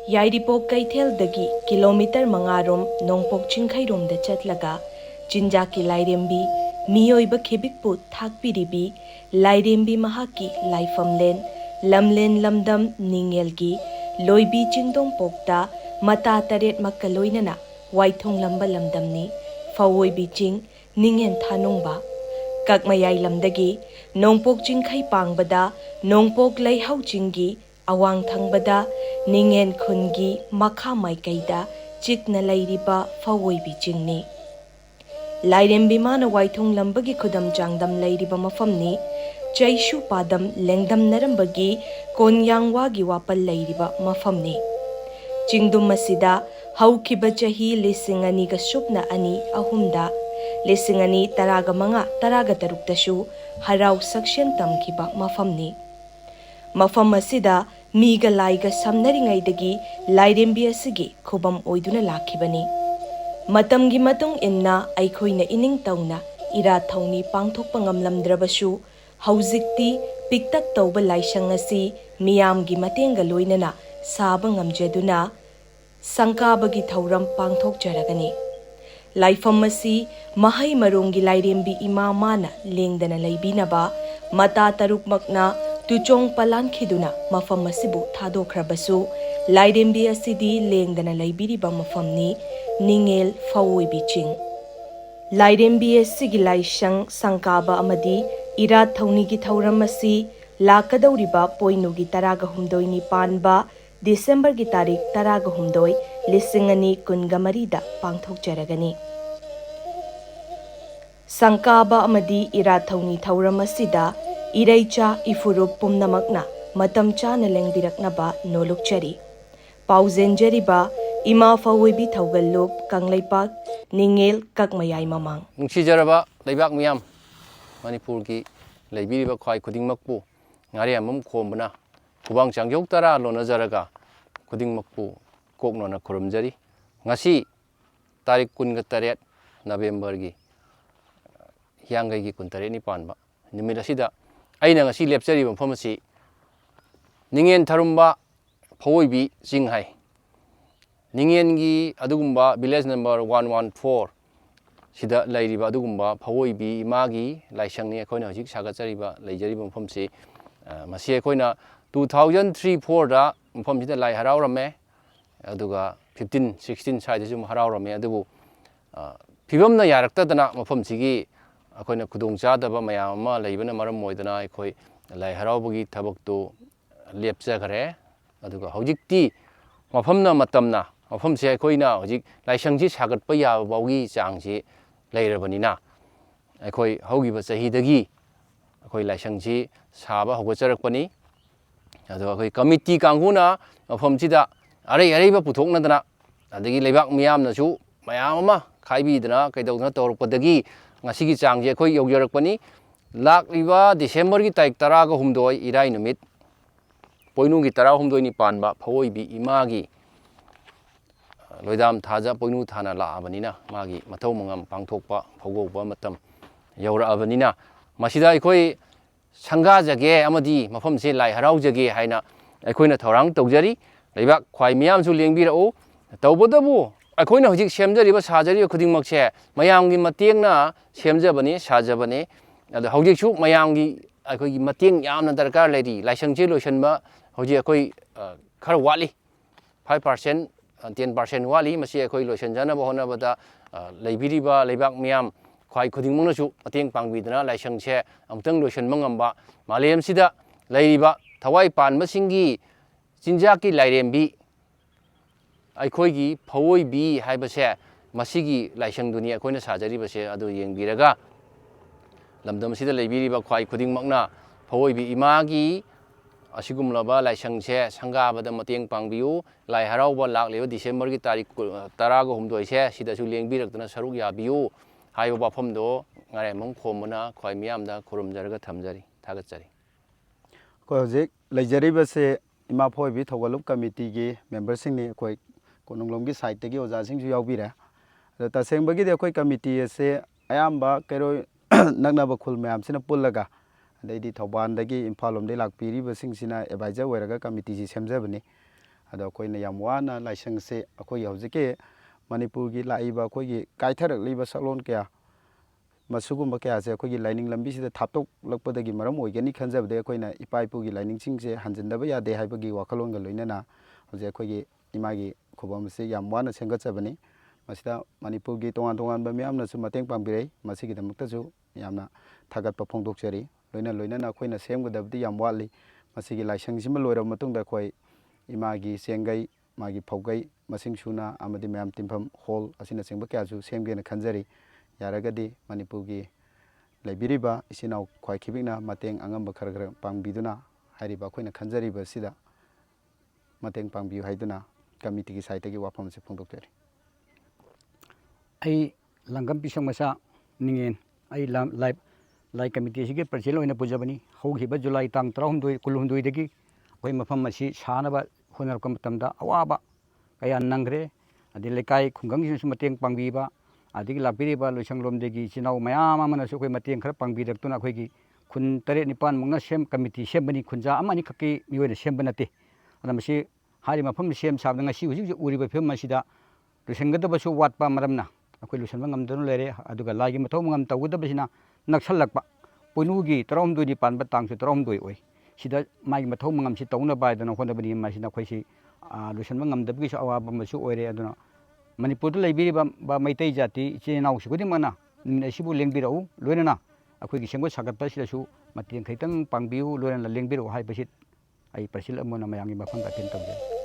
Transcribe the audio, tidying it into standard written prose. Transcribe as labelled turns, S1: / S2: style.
S1: Yairipok Kaithel-dagi kilometer mangarom Nongpok Chingkhairom-da chatlaga Chinjaki Lairembi Miyoiba Khebikpu Thakpiribi Lairembi Mahaki Laifamlen Lamlen Lamdam Ningelgi Loibi Chingdongpokta Mata Taret Makkaloinana Waithong Lamba Lamdamni Fawoibi Ching Ningen Thanongba Kakmayay Lamdagi Nongpok Chingkhai Pangbada Nongpok Laihau Chinggi Awang Thangbada Ningen Khungi Makha Maikaida Chikna Lairiba Fawoibi Chingni Lairembi Mana Waithong Lambagi Khudam Changdam Lairiba Mafamni Chaishu Padam Lengdam Narambagi Konyangwagi Wapal Lairiba Mafamni Chingdum Masida Haukiba Chahi Lisingani Ga Supna Ani Ahumda Lisingani Taraga Manga Taraga Taruktashu Harau Sakshen Tamkiba Mafamni Mafam asida miga laiga samnaringaidagi Lairembi asigi khubam oiduna lakhibani matamgi matung inna aikhoina ining tauna ira thauni pangthokpa ngamlamdrabasu haujikti piktak tauba laisang asi miyamgi matenga loinana saba ngamjeduna sangkabagi thauram pangthokjaragani laifam asi mahai maronggi Lairembi ima mana lengdana leibinaba mata tarukmakna Tuchong Palankhiduna Mafam Masibu Thadokrabasu Lairembi asidi lengdana laibiriba mafamni Ningel Fawoibi Ching Lairembi asigi laisang sangkaba amadi ira thaunigi thauram asi lakadauriba poinugi taraga humdoini panba December gi tarik taraga humdoi lisingani kungamarida pangthokjaragani Sangkaba amadi ira thauni thauram asida Iraicha Ifurup Pumnamakna Matam Chana Lengbiraknaba Nolukchari Pauzenjariba Ima Fawoibi Thaugallup Kanglaipak Ningel Kakmayay Mamang
S2: Nungsijaraba Laibak Miyam Manipurgi Laibiriba Khwai Khudingmakpu Ngari Amam Khombana Kubang Changyok Tara Lonajaraga Khudingmakpu Koknona Khurumjari Ngasi Tarik Kunga Taret November gi Hiangai gi Kuntare ni Panba Nimirasida Aina ngasi lepchari mafam asi Ningen Tharumba Fawoibi Chinghai Ningen gi adugumba village number 114 sida lairiba adugumba Fawoibi imagi laisangni akoina hojik sagachariba leijariba mafam si masi akoina 2003-4 da mafam sida lai haraurame aduga 15-16 side sum haraurame adubu phibamna yaraktadana mafam sigi अखोना खुदोंचादबा मयाम अमा लेबना मरम मोइदना अखोय लाई हरावबगी थबकतो लेपजाखरे अदुगा हौजिकती मफमना मतमना मफमसे अखोयना हौजिक लाइसंगजी सागतपा याबावगी चांगजे लेरबनिना अखोय हौगिबा चहीदगी अखोय लाइसंगजी साबा हौगचरकपनी अदो अखोय committee कांगुना मफमसिदा अरे अरेबा पुथोकनदना अदगी लेबाक मियामनासु मयाम अमा खाइबीदना कैदौदना तौरपदगी Ngasigi changje khoi yogyarakpani lakliba December gi tarik taraga humdoi irai numit poinu gi tara humdoi ni panba Fawoibi imagi loidam thaja poinu thana la abanina magi mathau mangam pangthokpa phogokba matam yaura abanina masida khoi sanga jage amadi mafam se lai harau jage haina khoina thorang tawjari leibak khwai miyam su lengbirao tawbodabu अखोइना हजिक सेमजरिबा साजरिबा खुदिंगमकसे मयामगी मतेंगना सेमजबनी साजबनी अद हजिकसु मयामगी अखोइगी मतेंग यामना दरकार लेरी लाइसेंसजे लोइसनबा हजि अखोइ खर वाली 5% 10% वाली मसी अखोइ लोइसनजानबा होनबदा लेबिरिबा लेबाक मियाम ख्वाइ खुदिंगमनसु मतेंग पांगबिदना लाइसेंससे अमतंग लोइसनबा ngamba मालेमसिदा लेरिबा थवाइ पानबसिंगी चिंजाकी लाइरेमबी अखोइगी Fawoibi हाइबसे मसिगी लाइसंगदुनी अखोइना साजरिबसे अदु येंगबिरगा लमदमसिदा लेबिरिबा ख्वाइ खुदिंगमकना Fawoibi Imangi असिगुमलबा लाइसंगसे संगाबदा मतेंग पांगबियु लाई हरावबा लाखलेबा December की तारिख 10 गो हुमदोइसे सिदासु लेंगबिरकतना सरुक याबियु हाइबा बाफमदो ngare mong khomana khwai miyamda khurumjarga thamjari thagachari
S3: ko hojik leijariba ima Fawoibi Thaugallup committee gi member singni khoi kononglomgi side tagi oja singju yaubira tasengba gi khoi committee se ayamba kairo nagnaba khul mayam sina pullaga adai di Thauban dagi Imphal lomdai lakpiriba singsina advisor oiraga committee si semjabani ꯑꯗꯣ ꯑꯩꯈꯣꯏꯅ ꯌꯥꯝ ꯋꯥꯅ ꯂꯥꯏꯁꯪꯁꯦ ꯑꯩꯈꯣꯏꯒꯤ ꯍꯧꯖꯤꯛꯀꯤ ꯃꯅꯤꯄꯨꯔꯒꯤ ꯂꯥꯛꯏꯕ ꯑꯩꯈꯣꯏꯒꯤ ꯀꯥꯏꯊꯔꯛꯂꯤꯕ ꯁꯛꯂꯣꯟ ꯀꯌꯥ ꯃꯁꯤꯒꯨꯝꯕ ꯀꯌꯥꯁꯦ ꯑꯩꯈꯣꯏꯒꯤ ꯂꯥꯏꯅꯤꯡ ꯂꯝꯕꯤꯁꯤꯗ ꯊꯥꯞꯇꯣꯛꯂꯛꯄꯗꯒꯤ ꯃꯔꯝ ꯑꯣꯏꯒꯅꯤ ꯈꯟꯖꯕꯗꯒꯤ ꯑꯩꯈꯣꯏꯅ ꯏꯄꯥ ꯏꯄꯨꯒꯤ ꯂꯥꯏꯅꯤꯡꯁꯤꯡꯁꯦ ꯍꯟꯖꯤꯟꯗꯕ ꯌꯥꯗꯦ ꯍꯥꯏꯕꯒꯤ ꯋꯥꯈꯜꯂꯣꯟꯒ ꯂꯣꯏꯅꯅ ꯍꯧꯖꯤꯛ ꯑꯩꯈꯣꯏꯒꯤ ꯏꯃꯥꯒꯤ ꯈꯨꯕꯝ ꯑꯁꯤ ꯌꯥꯝ ꯋꯥꯅ ꯁꯦꯝꯒꯠꯆꯕꯅꯤ ꯃꯁꯤꯗ ꯃꯅꯤꯄꯨꯔꯒꯤ ꯇꯣꯉꯥꯟ ꯇꯣꯉꯥꯟꯕ ꯃꯤꯌꯥꯝꯅꯁꯨ ꯃꯇꯦꯡ ꯄꯥꯡꯕꯤꯔꯛꯏ ꯃꯁꯤꯒꯤꯗꯃꯛꯇꯁꯨ ꯌꯥꯝꯅ ꯊꯥꯒꯠꯄ ꯐꯣꯡꯗꯣꯛꯆꯔꯤ ꯂꯣꯏꯅꯅ ꯑꯩꯈꯣꯏꯅ ꯁꯦꯝꯒꯗꯕꯗꯤ ꯌꯥꯝ ꯋꯥꯠꯂꯤ ꯃꯁꯤꯒꯤ ꯂꯥꯏꯁꯪꯁꯤꯃ ꯂꯣꯏꯔꯕ ꯃꯇꯨꯡꯗ ꯑꯩꯈꯣꯏ ꯏꯃꯥꯒꯤ ꯆꯦꯡꯒꯩ ꯃꯥꯒꯤ ꯐꯧꯒꯩ ꯃꯁꯤꯡ ꯁꯨꯅ ꯑꯃꯗꯤ ꯃꯌꯥꯝ ꯇꯤꯟꯐꯝ ꯍꯣꯜ ꯑꯁꯤꯅꯆꯤꯡꯕ ꯀꯌꯥꯁꯨ ꯁꯦꯝꯒꯦꯅ ꯈꯟꯖꯔꯤ ꯌꯥꯔꯒꯗꯤ ꯃꯅꯤꯄꯨꯔꯒꯤ ꯂꯩꯕꯤꯔꯤꯕ ꯏꯆꯤꯟ ꯏꯅꯥꯎ ꯈ꯭ꯋꯥꯏꯈꯤꯕꯤꯛꯅ ꯃꯇꯦꯡ ꯑꯉꯝꯕ ꯈꯔ ꯄꯥꯡꯕꯤꯗꯨꯅ ꯍꯥꯏꯔꯤꯕ ꯑꯩꯈꯣꯏꯅ ꯈꯟꯖꯔꯤꯕ ꯑꯁꯤꯗ ꯃꯇꯦꯡ ꯄꯥꯡꯕꯤꯌꯨ ꯍꯥꯏꯗꯨꯅ ꯀꯃꯤꯇꯤꯒꯤ ꯁꯥꯏꯠꯇꯒꯤ ꯋꯥꯐꯝ ꯑꯁꯤ ꯐꯣꯡꯗꯣꯛꯆꯔꯤ
S4: ꯑꯩ ꯂꯪꯒꯝ ꯄꯤꯁꯛ ꯃꯆꯥ ꯅꯤꯡꯉꯦꯟ ꯑꯩ ꯂꯥꯏ ꯀꯃꯤꯇꯤ ꯑꯁꯤꯒꯤ ꯄ꯭ꯔꯁꯤꯗꯦꯟ ꯑꯣꯏꯅ ꯄꯨꯖꯕꯅꯤ ꯍꯧꯈꯤꯕ ꯖꯨꯂꯥꯏ ꯇꯥꯡ 12 ꯑꯩꯈꯣꯏ ꯃꯐꯝ ꯑꯁꯤ ꯁꯥꯅꯕ ꯍꯣꯠꯅꯔꯛꯄ ꯃꯇꯝꯗ ꯑꯋꯥꯕ ꯀꯌా ꯅꯪꯈ꯭ꯔꯦ ꯑꯗꯩ ꯂꯩꯀꯥꯏ ꯈꯨꯡꯒꯪꯁꯤꯅꯁꯨ ꯃꯇꯦꯡ ꯄꯥꯡꯕꯤꯕ ꯑꯗꯒꯤ ꯂꯥꯛꯄꯤꯔꯤꯕ ꯂꯣꯏꯁꯪꯂꯣꯝꯗꯒꯤ ꯏꯆꯤꯜ ꯏꯅꯥꯎ ꯃꯌꯥꯝ ꯑꯃꯅꯁꯨ ꯑꯩꯈꯣꯏ ꯃꯇꯦꯡ ꯈꯔ ꯄꯥꯡꯕꯤꯔꯛꯇꯨꯅ ꯑꯩꯈꯣꯏꯒꯤ ꯈꯨꯟ 9-9 ꯀꯃꯤꯇꯤ ꯁꯦꯝꯕꯅꯤ ꯈꯨꯟꯖꯥ ꯑꯃ ꯑꯅꯤꯈꯛꯀꯤ ꯃꯤꯑꯣꯏꯅ ꯁꯦꯝꯕ ꯅꯠꯇꯦ ꯑꯗꯨꯅ ꯃꯁꯤ ꯍꯥꯏꯔꯤꯕ ꯃꯐꯝ ꯁꯦꯝ ꯁꯥꯕꯗ ꯉꯁꯤ ꯍꯧꯖꯤꯛ ꯎꯔꯤꯕ ꯐꯤꯕꯝ ꯑꯁꯤꯗ ꯂꯣꯏꯁꯤꯟꯒꯗꯕꯁꯨ ꯋꯥꯠꯄ ꯃꯔꯝꯅ ꯑꯩꯈꯣꯏ ꯂꯣꯏꯁꯤꯟꯕ ꯉꯝꯗꯨꯅ ꯂꯩꯔꯦ ꯑꯗꯨꯒ ꯂꯥꯏꯒꯤ ꯃꯊꯧ ꯃꯉꯝ ꯇꯧꯒꯗꯕꯁꯤꯅ ꯅꯛꯁꯜꯂꯛꯄ ꯄꯣꯏꯅꯨꯒꯤ 12 ꯄꯥꯟꯕ ꯇꯥꯡꯁꯨ 12 ꯑꯣꯏ ꯁꯤꯗ ꯃꯥꯒꯤ ꯃꯊꯧ ꯃꯉꯝꯁꯤ ꯇꯧꯅꯕ ꯍꯥꯏꯗꯅ ꯍꯣꯠꯅꯕꯅꯤ ꯃꯁꯤꯅ ꯑꯩꯈꯣꯏꯁꯤ ꯂꯣꯏꯁꯤꯟꯕ ꯉꯝꯗꯕꯒꯤꯁꯨ ꯑꯋꯥꯕ ꯑꯃꯁꯨ ꯑꯣꯏꯔꯦ ꯑꯗꯨꯅ ꯃꯅꯤꯄꯨꯔꯗ ꯂꯩꯕꯤꯔꯤꯕ ꯃꯩꯇꯩ ꯖꯥꯇꯤ ꯏꯆꯤꯜ ꯏꯅꯥꯎꯁꯤ ꯈꯨꯗꯤꯡꯃꯛꯅ ꯅꯨꯃꯤꯠ ꯑꯁꯤꯕꯨ ꯂꯦꯡꯕꯤꯔꯛꯎ ꯂꯣꯏꯅꯅ ꯑꯩꯈꯣꯏꯒꯤ ꯁꯦꯝꯒꯠ ꯁꯥꯒꯠꯄ ꯑꯁꯤꯗꯁꯨ ꯃꯇꯦꯡ ꯈꯤꯇꯪ ꯄꯥꯡꯕꯤꯌꯨ ꯂꯣꯏꯅꯅ ꯂꯦꯡꯕꯤꯔꯛꯎ ꯍꯥꯏꯕꯁꯤ ꯑꯩ ꯄ꯭ꯔꯁꯤꯗꯦꯟ ꯑꯃ ꯑꯣꯏꯅ ꯃꯌꯥꯝꯒꯤ ꯃꯐꯝꯗ ꯑꯄꯤꯜ ꯇꯧꯖꯔꯤ